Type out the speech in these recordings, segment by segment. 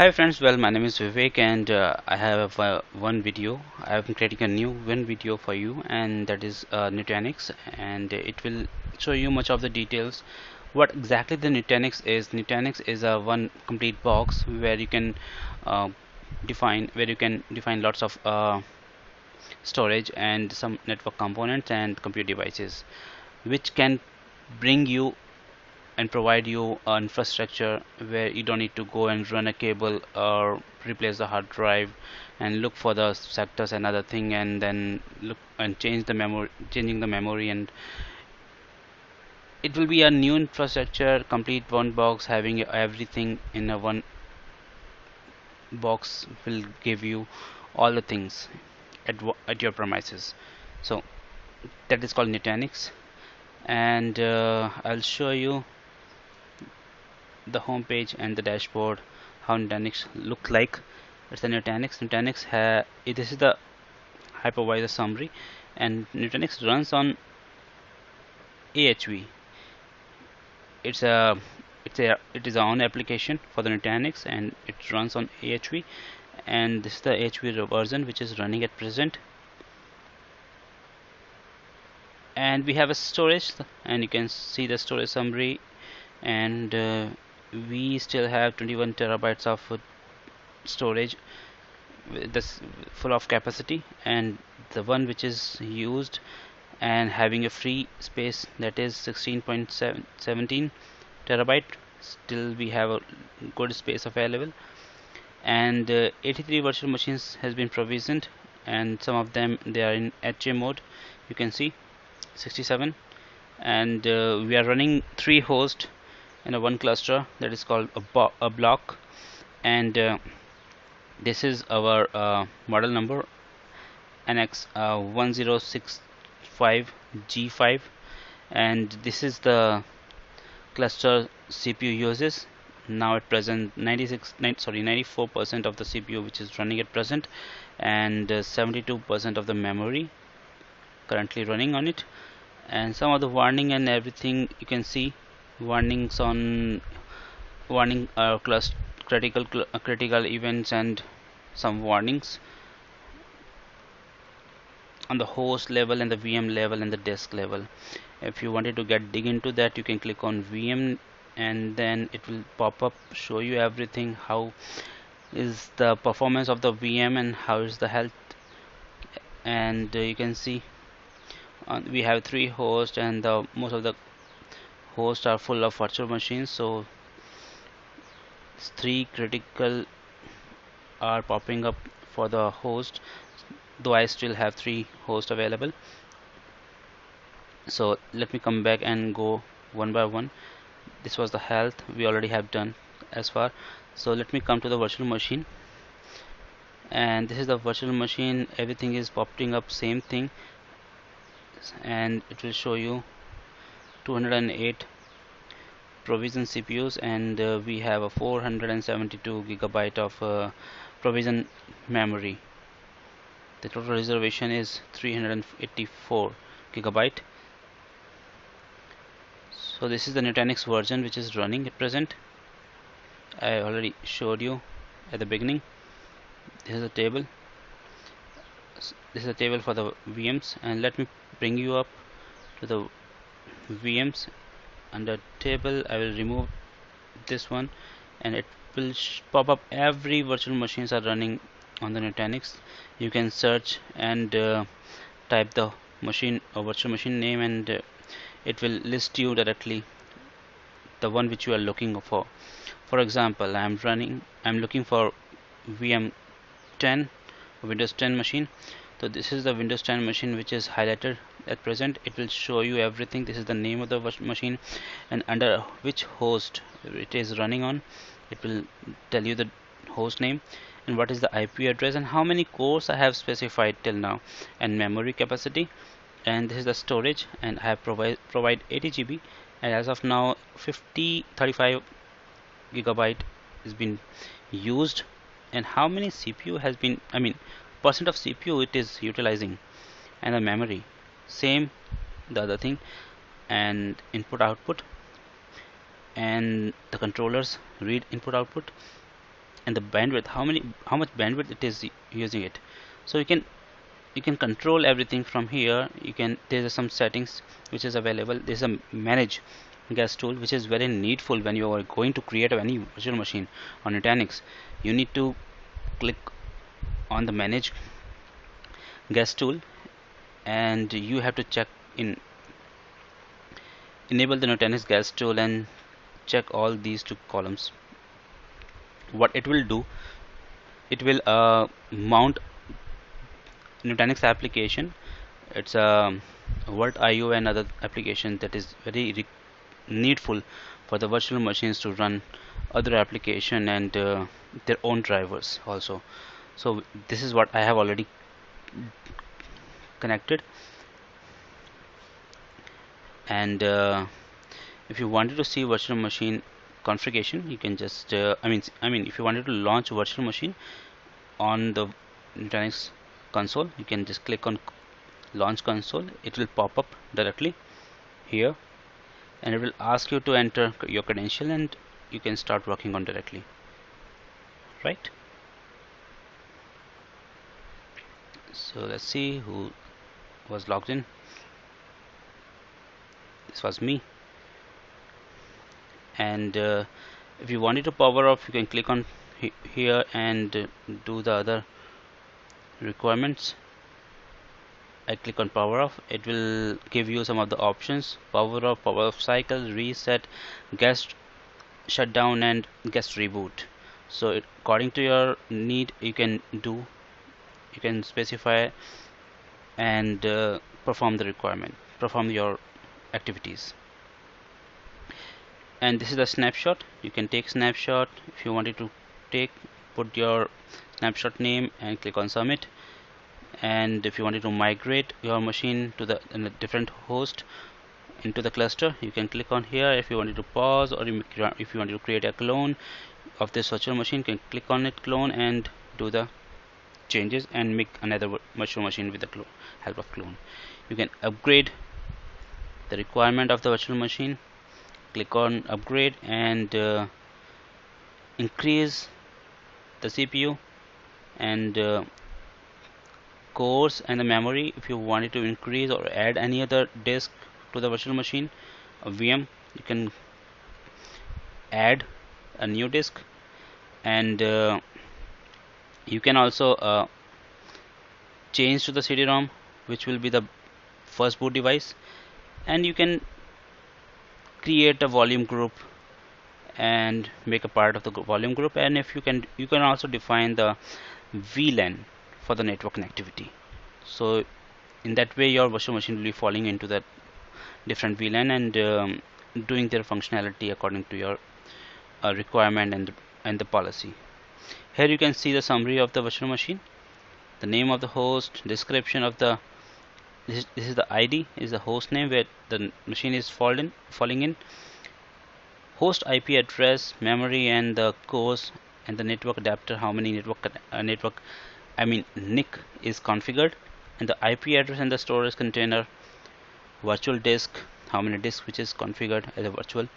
Hi friends, well my name is Vivek and I have one video. I am creating a new one video for you, and that is Nutanix, and it will show you much of the details. What exactly the Nutanix is? Nutanix is a one complete box where you can uh, define lots of storage and some network components and compute devices, which can bring you and provide you an infrastructure where you don't need to go and run a cable or replace the hard drive and look for the sectors and other thing, and then look and changing the memory, and it will be a new infrastructure, complete one box, having everything in a one box will give you all the things at your premises. So that is called Nutanix, and I'll show you the home page and the dashboard how Nutanix look like. It's the Nutanix. This is the hypervisor summary, and Nutanix runs on AHV. It's a it is our own application for the Nutanix, and it runs on AHV, and this is the AHV version which is running at present. And we have a storage, and you can see the storage summary, and we still have 21 terabytes of storage, this full of capacity, and the one which is used and having a free space, that is 16.17 terabyte. Still we have a good space available, and 83 virtual machines has been provisioned, and some of them they are in HA mode. You can see 67, and we are running 3 hosts in a one cluster, that is called a block, and this is our model number NX 1065G5, and this is the cluster CPU uses. Now at present 94% of the CPU which is running at present, and 72% of the memory currently running on it. And some of the warning and everything, you can see warnings on warning cluster critical events, and some warnings on the host level and the VM level and the disk level. If you wanted to dig into that, you can click on VM, and then it will pop up, show you everything, how is the performance of the VM and how is the health. And you can see we have 3 hosts, and most of the hosts are full of virtual machines, so 3 critical are popping up for the host, though I still have 3 hosts available. So let me come back and go one by one. This was the health we already have done as far. So let me come to the virtual machine, and this is the virtual machine. Everything is popping up same thing, and it will show you 208 provision CPUs, and we have a 472 gigabyte of provision memory. The total reservation is 384 gigabyte. So this is the Nutanix version which is running at present. I already showed you at the beginning. This is a table. This is a table for the VMs, and let me bring you up to the VMs. Under table, I will remove this one, and it will pop up every virtual machines are running on the Nutanix. You can search and type the machine or virtual machine name, and it will list you directly the one which you are looking for. For example, I'm looking for VM 10, Windows 10 machine. So this is the Windows 10 machine which is highlighted at present. It will show you everything. This is the name of the machine, and under which host it is running on. It will tell you the host name and what is the IP address and how many cores I have specified till now, and memory capacity. And this is the storage, and I have provide 80 GB, and as of now 35 gigabyte has been used, and how many CPU has been, percent of CPU it is utilizing, and the memory same, the other thing, and input output, and the controllers read input output, and the bandwidth, how much bandwidth it is using it. So you can control everything from here. There's some settings which is available. There's a manage guest tool which is very needful when you are going to create any virtual machine on Nutanix. You need to click on the manage guest tool, and you have to enable the Nutanix guest tool and check all these two columns. What it will do, it will mount Nutanix application. It's a Word IO and other application that is very needful for the virtual machines to run other application and their own drivers also. So this is what I have already connected, and if you wanted to see virtual machine configuration, you can just I mean if you wanted to launch virtual machine on the Nutanix console, you can just click on launch console. It will pop up directly here, and it will ask you to enter your credential, and you can start working on directly, right? So let's see who was logged in. This was me. And if you wanted to power off, you can click on here and do the other requirements. I click on power off. It will give you some of the options: power off cycle, reset, guest shutdown, and guest reboot. So according to your need, you can specify and perform your activities. And this is a snapshot. You can take snapshot. If you wanted to put your snapshot name and click on submit. And if you wanted to migrate your machine to a different host into the cluster, you can click on here. If you wanted to pause, or if you wanted to create a clone of this virtual machine, you can click on it, clone, and do the changes and make another virtual machine with the help of clone. You can upgrade the requirement of the virtual machine. Click on upgrade and increase the CPU and cores and the memory. If you wanted to increase or add any other disk to the virtual machine, a VM, you can add a new disk, and you can also change to the CD-ROM, which will be the first boot device, and you can create a volume group and make a part of the volume group. And if you can also define the VLAN for the network connectivity. So in that way, your virtual machine will be falling into that different VLAN and doing their functionality according to your requirement and the policy. Here you can see the summary of the virtual machine, the name of the host, description of the this is the ID, is the host name where the machine is falling in, host IP address, memory, and the cores, and the network adapter, how many NIC is configured, and the IP address and the storage container, virtual disk, how many disks which is configured as a virtual,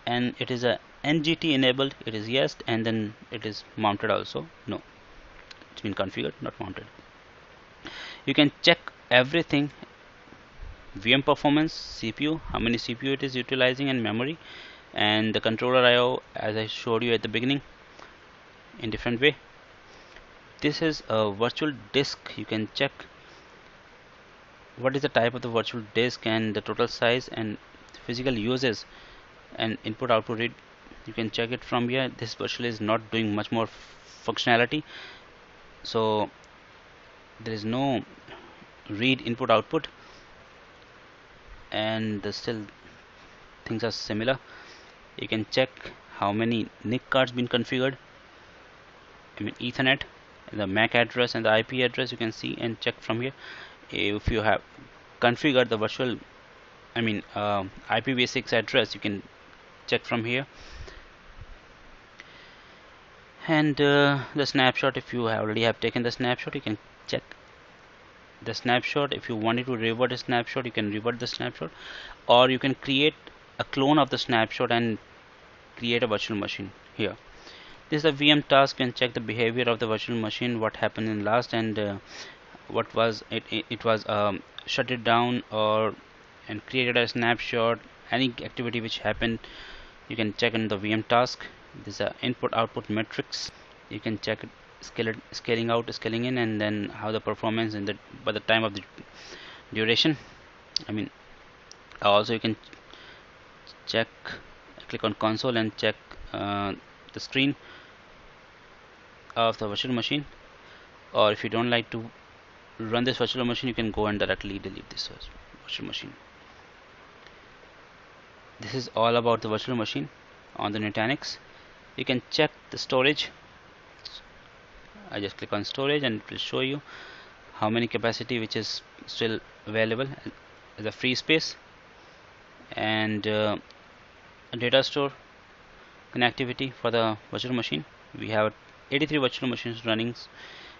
and it is a NGT enabled, it is yes, and then it is mounted also, no, it's been configured, not mounted. You can check everything: VM performance, CPU, how many CPU it is utilizing, and memory, and the controller IO, as I showed you at the beginning in different way. This is a virtual disk. You can check what is the type of the virtual disk and the total size and physical uses and input output read. You can check it from here. This virtual is not doing much more functionality, so there is no read input output, and still things are similar. You can check how many NIC cards been configured, Ethernet, the MAC address and the IP address you can see and check from here. If you have configured the virtual IPv6 address, you can check from here. And the snapshot, if you already have taken the snapshot, you can check the snapshot. If you wanted to revert a snapshot, you can revert the snapshot, or you can create a clone of the snapshot and create a virtual machine here. This is a VM task and check the behavior of the virtual machine, what happened in last, and what was it. It was shut it down or and created a snapshot. Any activity which happened, you can check in the VM task. This is a input output metrics. You can check it, scaling out, scaling in, and then how the performance in the by the time of the duration. I mean, also you can check, click on console and check the screen of the virtual machine. Or if you don't like to run this virtual machine, you can go and directly delete this virtual machine. This is all about the virtual machine on the Nutanix. You can check the storage. I just click on storage and it will show you how many capacity which is still available as a free space, and a data store connectivity for the virtual machine. We have 83 virtual machines running,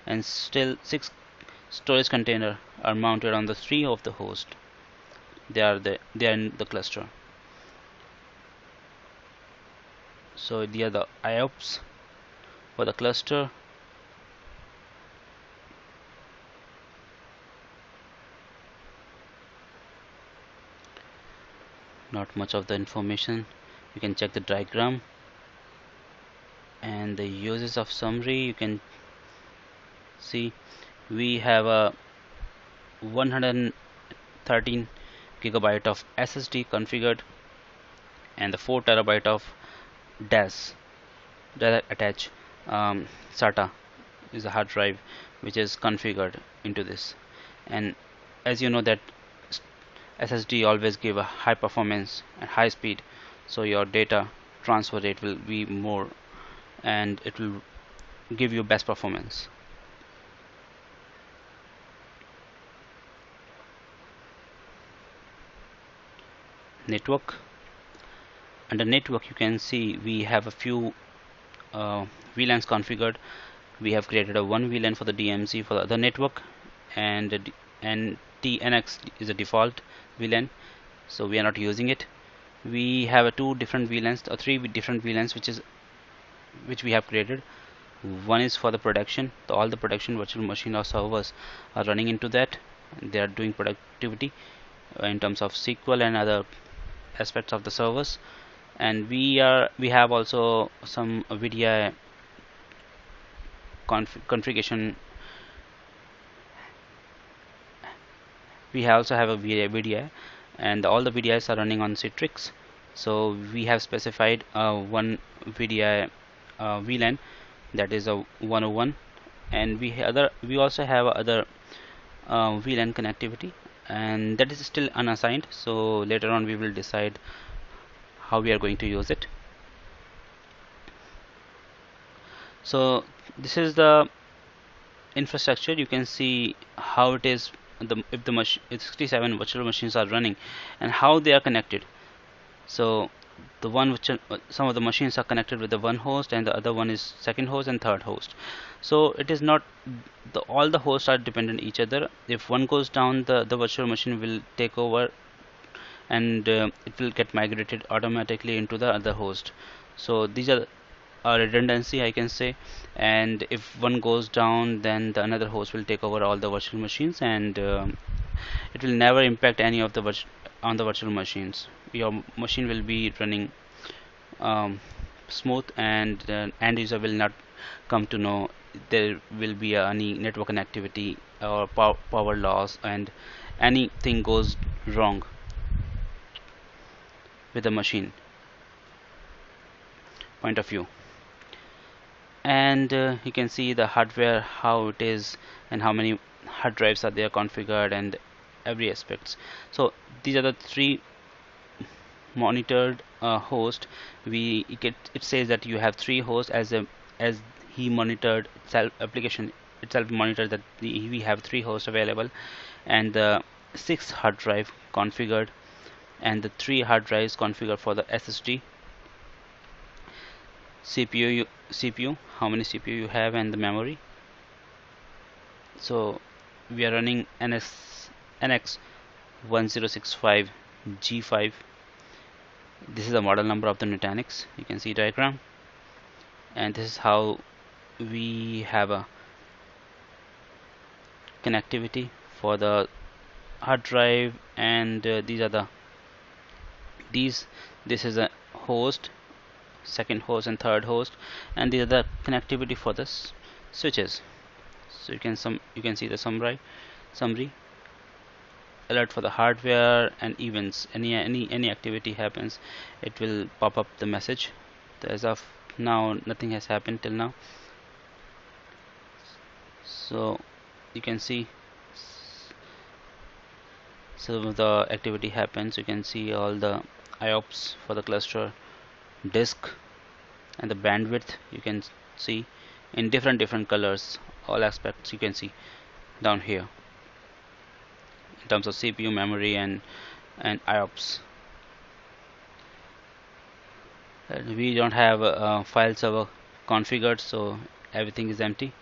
and still 6 storage containers are mounted on the 3 of the host. They are in the cluster. So they are the IOPS for the cluster. Not much of the information. You can check the diagram and the uses of summary. You can see we have a 113 gigabyte of SSD configured and the 4 terabyte of DAS, data attached SATA is a hard drive which is configured into this. And as you know that SSD always give a high performance and high speed, so your data transfer rate will be more and it will give you best performance. Network. Under network you can see we have a few VLANs configured. We have created a one VLAN for the DMZ for the other network, and TNX is a default VLAN, so we are not using it. We have two different VLANs or three different VLANs which we have created. One is for the production. All the production virtual machine or servers are running into that. They are doing productivity in terms of SQL and other aspects of the servers. And we have also some VDI configuration. We also have a VDI, and all the VDIs are running on Citrix. So we have specified one VDI VLAN, that is a 101, and we also have other VLAN connectivity, and that is still unassigned. So later on we will decide how we are going to use it. So this is the infrastructure. You can see how it is if the 67 virtual machines are running and how they are connected. So the one which some of the machines are connected with the one host, and the other one is second host and third host. So it is not all the hosts are dependent each other. If one goes down, the virtual machine will take over, and it will get migrated automatically into the other host. So these are a redundancy, I can say, and if one goes down, then the another host will take over all the virtual machines, and it will never impact any of the on the virtual machines. Your machine will be running smooth, and end user will not come to know there will be any network connectivity or power loss, and anything goes wrong with the machine point of view. And you can see the hardware, how it is, and how many hard drives are there configured, and every aspects. So these are the three monitored host. It says that you have three hosts as he monitored application itself monitored that we have three hosts available, and the 6 hard drive configured, and the 3 hard drives configured for the SSD. CPU, how many CPU you have, and the memory. So we are running NX 1065 G5. This is the model number of the Nutanix. You can see diagram. and this is how we have a connectivity for the hard drive, and these are the this is a host, second host and third host, and these are the connectivity for the switches. So you can see the summary alert for the hardware and events. Any activity happens, it will pop up the message. As of now, nothing has happened till now. So you can see, so the activity happens. You can see all the IOPS for the cluster, disk, and the bandwidth. You can see in different colors. All aspects you can see down here in terms of CPU, memory, and IOPS. We don't have a file server configured, so everything is empty.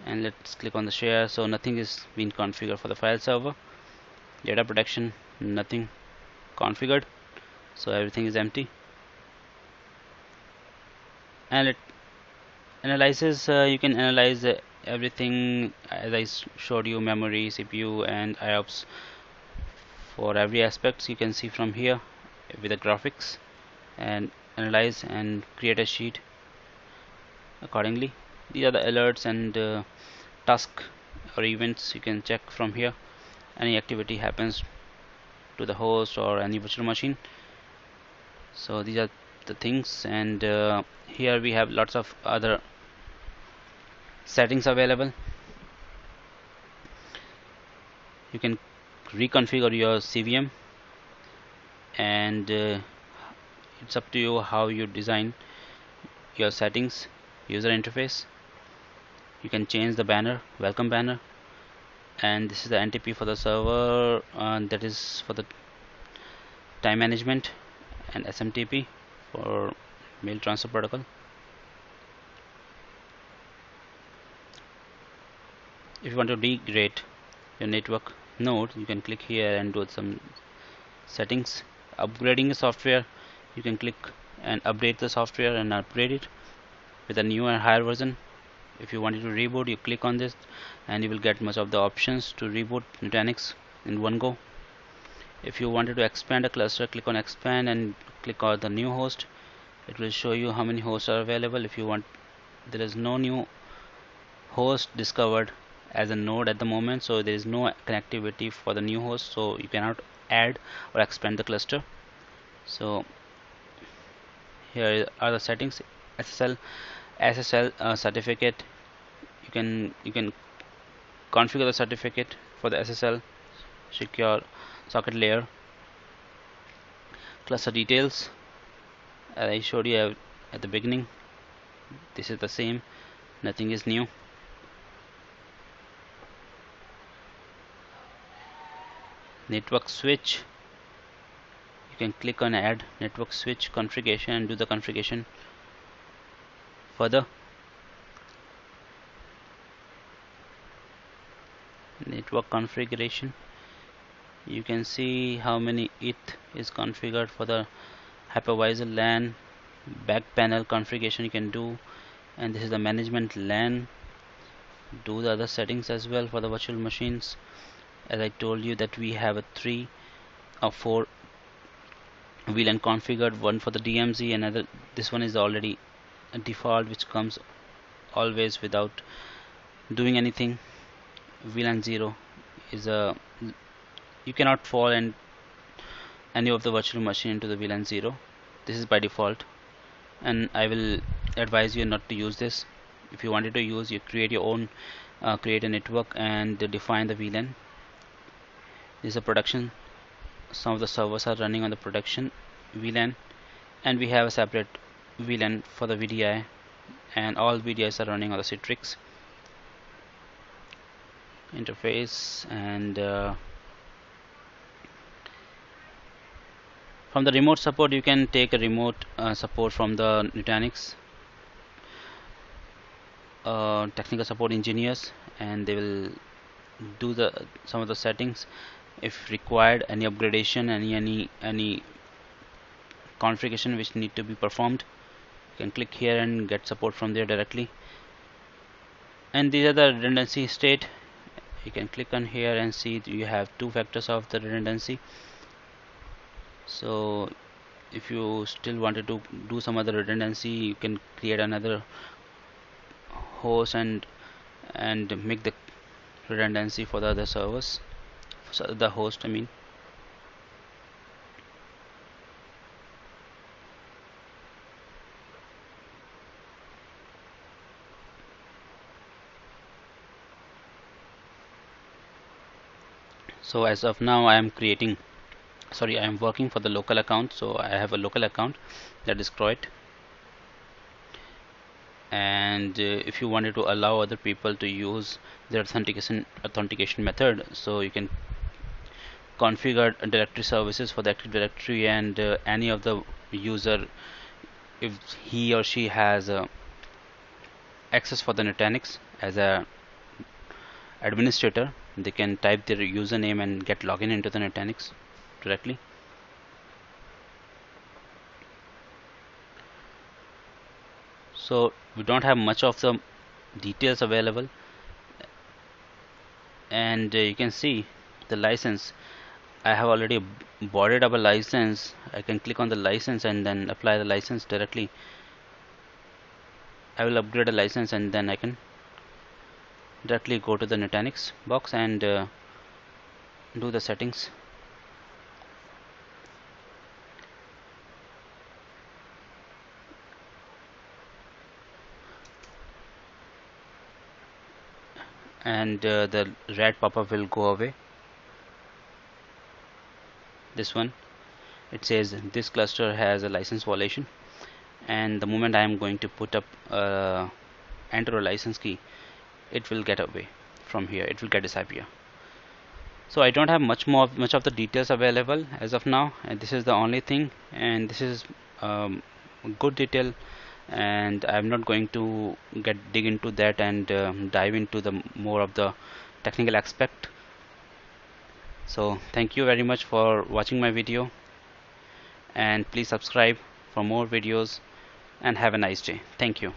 And let's click on the share. So nothing is being configured for the file server. Data protection, nothing configured, so everything is empty. And it analyzes, you can analyze everything as I showed you, memory, CPU, and IOPS for every aspect. You can see from here with the graphics, and analyze and create a sheet accordingly. These are the alerts and task or events. You can check from here. Any activity happens to the host or any virtual machine. So these are the things, and here we have lots of other settings available. You can reconfigure your CVM, and it's up to you how you design your settings, user interface. You can change the banner, welcome banner, and this is the NTP for the server, that is for the time management, and SMTP for mail transfer protocol. If you want to degrade your network node, you can click here and do some settings. Upgrading the software, you can click and update the software and upgrade it with a new and higher version. If you wanted to reboot, you click on this and you will get much of the options to reboot Nutanix in one go. If you wanted to expand a cluster, click on expand and click on the new host. It will show you how many hosts are available. If you want, there is no new host discovered as a node at the moment, so there is no connectivity for the new host, so you cannot add or expand the cluster. So here are the settings. SSL certificate, you can configure the certificate for the SSL secure socket layer. Cluster details, as I showed you at the beginning, this is the same, nothing is new. Network switch, you can click on add network switch configuration and do the configuration further. Network configuration, you can see how many ETH is configured for the hypervisor LAN. Back panel configuration you can do, and this is the management LAN. Do the other settings as well for the virtual machines. As I told you that we have a 3 or 4 VLAN configured, one for the DMZ, another, this one is already a default which comes always without doing anything. VLAN 0 is a, you cannot fall in any of the virtual machine into the VLAN 0. This is by default, and I will advise you not to use this. If you wanted to use, you create your own, create a network and define the VLAN. This is a production. Some of the servers are running on the production VLAN, and we have a separate VLAN for the VDI, and all VDIs are running on the Citrix interface. And from the remote support, you can take a remote support from the Nutanix technical support engineers, and they will do some of the settings if required, any upgradation, any configuration which need to be performed. You can click here and get support from there directly. And these are the redundancy state. You can click on here and see you have two factors of the redundancy. So if you still wanted to do some other redundancy, you can create another host and make the redundancy for the other servers, so the host I mean. So as of now I am working for the local account. So I have a local account that is Croat, and if you wanted to allow other people to use their authentication method, so you can configure directory services for the Active Directory, and any of the user, if he or she has access for the Nutanix as a administrator, they can type their username and get login into the Nutanix directly. So we don't have much of the details available, and you can see the license. I have already boarded up a license. I can click on the license and then apply the license directly. I will upgrade a license and then I can directly go to the Nutanix box and do the settings. And the red pop-up will go away. This one, it says this cluster has a license violation, and the moment I am going to put up enter a license key, it will get away from here, it will get disappear. So I don't have much of the details available as of now, and this is the only thing, and this is good detail, and I'm not going to dig into that and dive into the more of the technical aspect. So thank you very much for watching my video, and please subscribe for more videos, and have a nice day. Thank you.